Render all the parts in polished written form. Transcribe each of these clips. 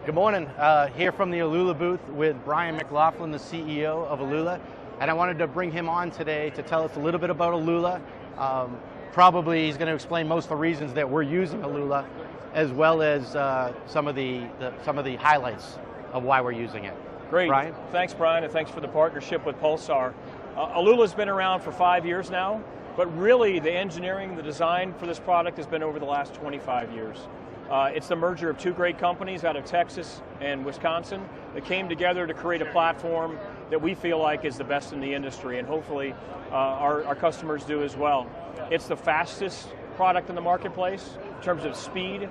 Good morning. Here from the Alula booth with Brian McLaughlin, the CEO of Alula. And I wanted to bring him on today to tell us a little bit about Alula. Probably he's going to explain most of the reasons that we're using Alula, as well as some of the highlights of why we're using it. Great. Brian? Thanks, Brian, and thanks for the partnership with Pulsar. Alula's been around for 5 years now, but really the engineering, the design for this product has been over the last 25 years. It's the merger of two great companies out of Texas and Wisconsin that came together to create a platform that we feel like is the best in the industry, and hopefully our customers do as well. It's the fastest product in the marketplace in terms of speed,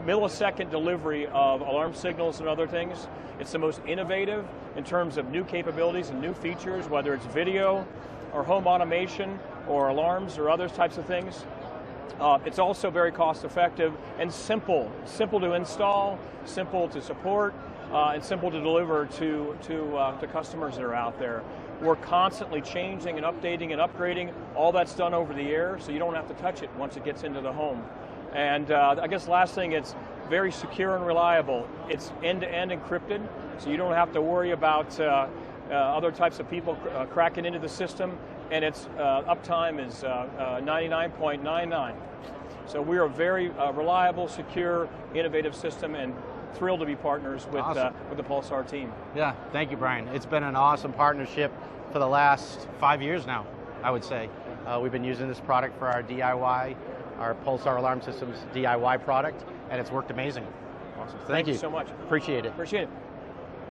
millisecond delivery of alarm signals and other things. It's the most innovative in terms of new capabilities and new features, whether it's video or home automation or alarms or other types of things. It's also very cost effective and simple to install, simple to support, and simple to deliver to customers that are out there. We're constantly changing and updating and upgrading. All that's done over the air, so you don't have to touch it once it gets into the home. And I guess last thing, it's very secure and reliable. It's end-to-end encrypted, so you don't have to worry about other types of people cracking into the system, and its uptime is 99.99. So we are a very reliable, secure, innovative system, and thrilled to be partners with, awesome. With the Pulsar team. Yeah, thank you, Brian. It's been an awesome partnership for the last 5 years now, I would say. We've been using this product for our DIY, our Pulsar Alarm Systems DIY product, and it's worked amazing. Awesome. Thank you so much. Appreciate it. Appreciate it.